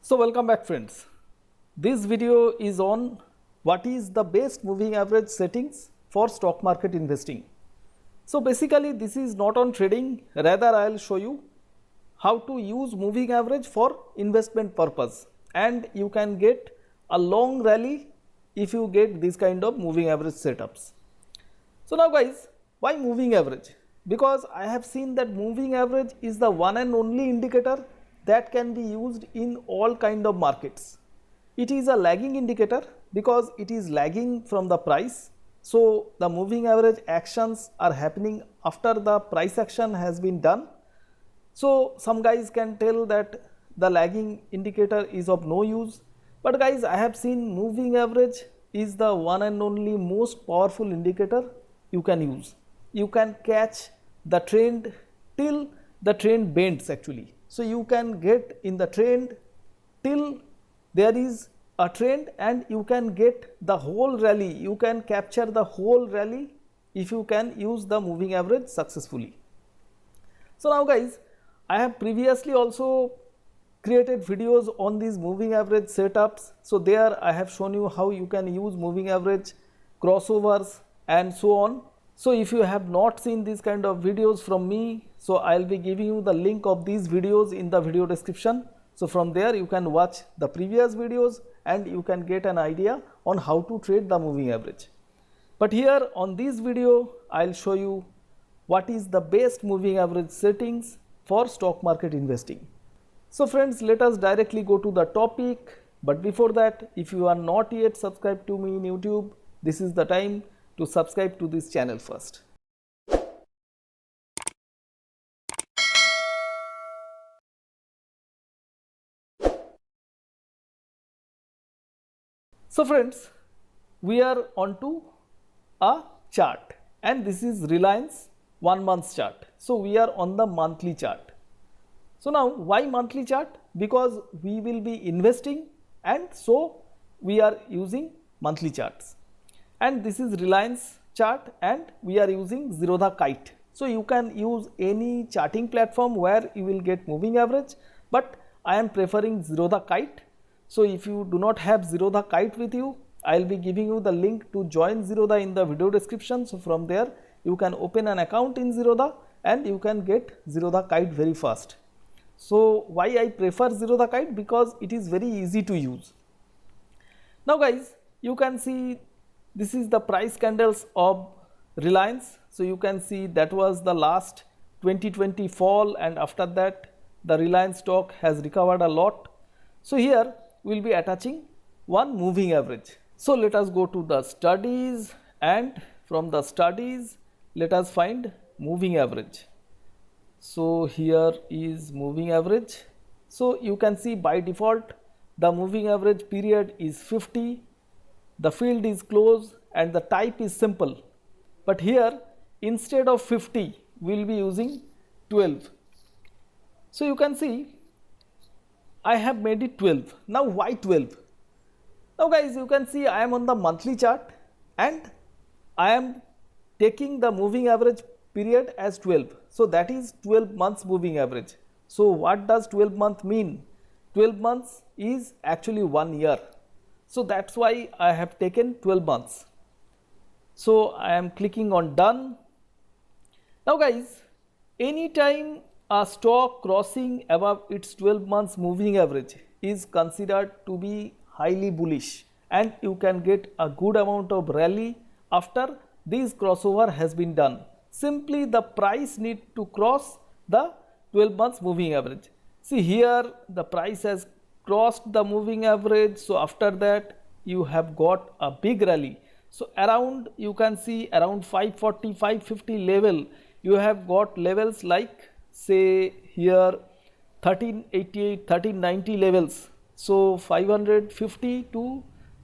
So welcome back friends. This video is on what is the best moving average settings for stock market investing. So basically this is not on trading, rather I will show you how to use moving average for investment purpose, and you can get a long rally if you get this kind of moving average setups. So now guys, why moving average? Because I have seen that moving average is the one and only indicator that can be used in all kind of markets. It is a lagging indicator because it is lagging from the price. So the moving average actions are happening after the price action has been done. So some guys can tell that the lagging indicator is of no use, but guys, I have seen moving average is the one and only most powerful indicator you can use. You can catch the trend till the trend bends actually. So you can get in the trend till there is a trend, and you can get the whole rally, you can capture the whole rally if you can use the moving average successfully. So now guys, I have previously also created videos on these moving average setups. So there I have shown you how you can use moving average, crossovers and so on. So if you have not seen these kind of videos from me, so I will be giving you the link of these videos in the video description. So from there you can watch the previous videos and you can get an idea on how to trade the moving average. But here on this video, I will show you what is the best moving average settings for stock market investing. So friends, let us directly go to the topic. But before that, if you are not yet subscribed to me in YouTube, this is the time to subscribe to this channel first. So friends, we are onto a chart, and this is Reliance 1 month chart. So we are on the monthly chart. So now why monthly chart? Because we will be investing, and so we are using monthly charts. And this is Reliance chart, and we are using Zerodha Kite. So you can use any charting platform where you will get moving average, but I am preferring Zerodha Kite. So if you do not have Zerodha Kite with you, I will be giving you the link to join Zerodha in the video description. So from there you can open an account in Zerodha and you can get Zerodha Kite very fast. So why I prefer Zerodha Kite? Because it is very easy to use. Now guys, you can see this is the price candles of Reliance. So you can see that was the last 2020 fall, and after that the Reliance stock has recovered a lot. So here we will be attaching one moving average. So let us go to the studies, and from the studies let us find moving average. So here is moving average. So you can see by default the moving average period is 50, the field is closed and the type is simple. But here instead of 50 we will be using 12. So you can see I have made it 12. Now why 12? Now guys, you can see I am on the monthly chart and I am taking the moving average period as 12. So that is 12 months moving average. So what does 12 month mean? 12 months is actually 1 year. So that's why I have taken 12 months. So I am clicking on done. Now guys, anytime a stock crossing above its 12 months moving average is considered to be highly bullish, and you can get a good amount of rally after this crossover has been done. Simply the price need to cross the 12 months moving average. See here the price has crossed the moving average, so after that you have got a big rally. So around, you can see around 540, 550 level, you have got levels like say here 1388, 1390 levels. So 550 to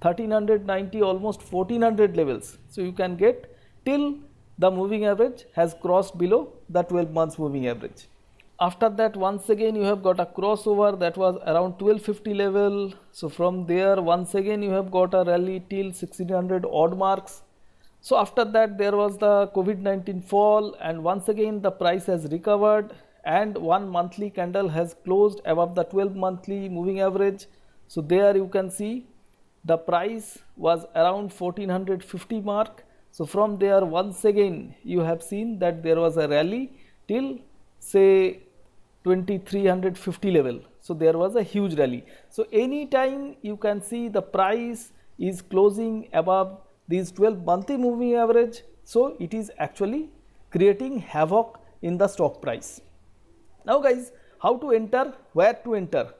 1390, almost 1400 levels. So you can get till the moving average has crossed below the 12 months moving average. After that once again you have got a crossover that was around 1250 level. So from there once again you have got a rally till 1600 odd marks. So after that there was the COVID-19 fall, and once again the price has recovered, and one monthly candle has closed above the 12 monthly moving average. So there you can see the price was around 1450 mark. So from there once again you have seen that there was a rally till say 2350 level. So there was a huge rally. So anytime you can see the price is closing above these 12 monthly moving average, so it is actually creating havoc in the stock price. Now guys, how to enter, where to enter?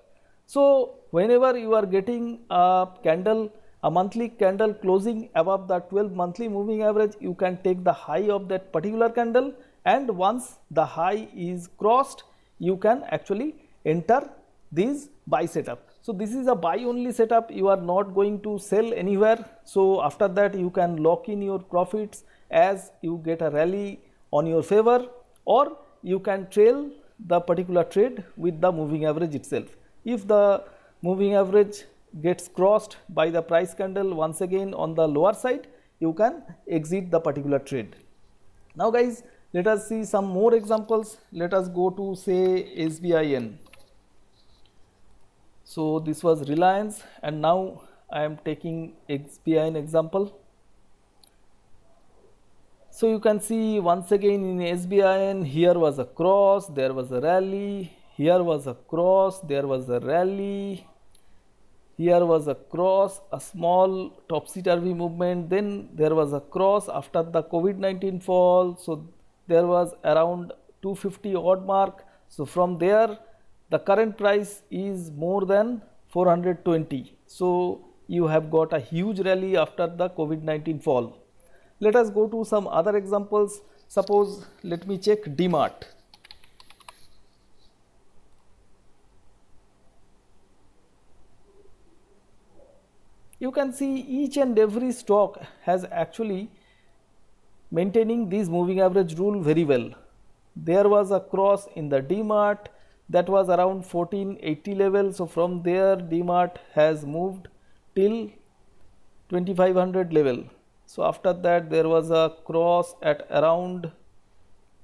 So whenever you are getting a candle, a monthly candle closing above the 12 monthly moving average, you can take the high of that particular candle, and once the high is crossed, you can actually enter this buy setup. So this is a buy only setup, you are not going to sell anywhere. So after that you can lock in your profits as you get a rally on your favor, or you can trail the particular trade with the moving average itself. If the moving average gets crossed by the price candle once again on the lower side, you can exit the particular trade. Now guys, let us see some more examples. Let us go to say SBIN. So this was Reliance, and now I am taking SBIN example. So you can see once again in SBIN, here was a cross, there was a rally, here was a cross, there was a rally, here was a cross, a small topsy-turvy movement, then there was a cross after the COVID-19 fall. So there was around 250 odd mark. So from there the current price is more than 420. So you have got a huge rally after the COVID-19 fall. Let us go to some other examples. Suppose let me check DMart. You can see each and every stock has actually maintaining this moving average rule very well. There was a cross in the DMart that was around 1480 level. So from there DMart has moved till 2500 level. So after that there was a cross at around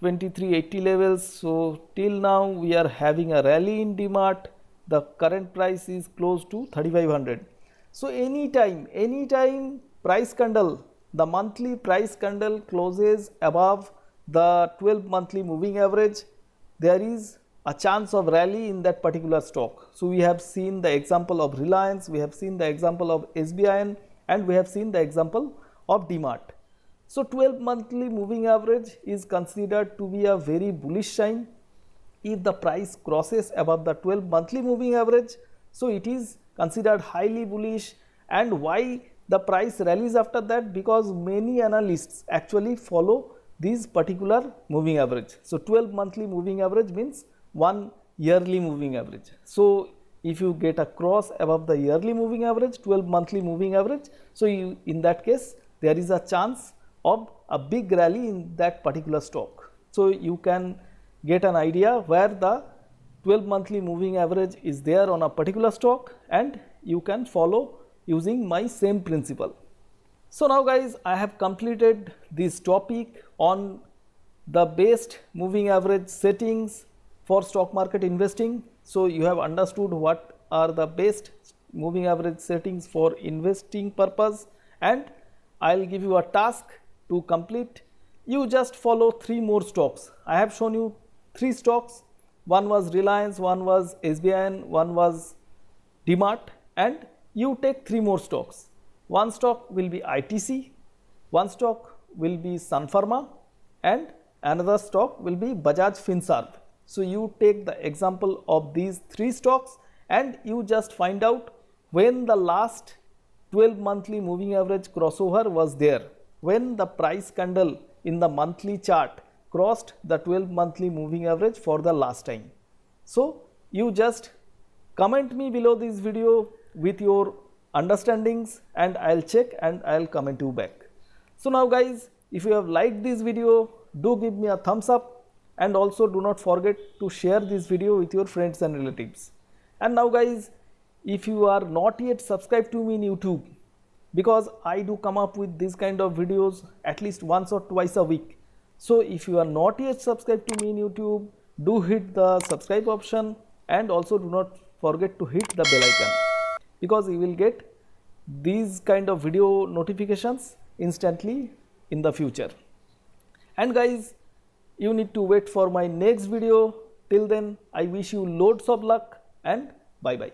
2380 levels. So till now we are having a rally in DMart. The current price is close to 3500. So anytime price candle, the monthly price candle closes above the 12 monthly moving average, there is a chance of rally in that particular stock. So we have seen the example of Reliance, we have seen the example of SBIN, and we have seen the example of DMart. So 12 monthly moving average is considered to be a very bullish sign. If the price crosses above the 12 monthly moving average, so it is considered highly bullish. And why the price rallies after that? Because many analysts actually follow this particular moving average. So 12 monthly moving average means one yearly moving average. So if you get a cross above the yearly moving average, 12 monthly moving average, so in that case there is a chance of a big rally in that particular stock. So you can get an idea where the 12 monthly moving average is there on a particular stock, and you can follow using my same principle. So now guys, I have completed this topic on the best moving average settings for stock market investing. So you have understood what are the best moving average settings for investing purpose, and I will give you a task to complete. You just follow 3 more stocks. I have shown you 3 stocks. One was Reliance, one was SBIN, one was DMart, and you take 3 more stocks. One stock will be ITC, one stock will be Sun Pharma, and another stock will be Bajaj Finserv. So you take the example of these 3 stocks and you just find out when the last 12 monthly moving average crossover was there, when the price candle in the monthly chart crossed the 12 monthly moving average for the last time. So you just comment me below this video with your understandings, and I'll check and I'll comment you back. So now guys, if you have liked this video, do give me a thumbs up, and also do not forget to share this video with your friends and relatives. And now guys, if you are not yet subscribed to me in YouTube, because I do come up with this kind of videos at least once or twice a week. So if you are not yet subscribed to me in YouTube, do hit the subscribe option and also do not forget to hit the bell icon, because you will get these kind of video notifications instantly in the future. And guys, you need to wait for my next video. Till then, I wish you loads of luck and bye bye.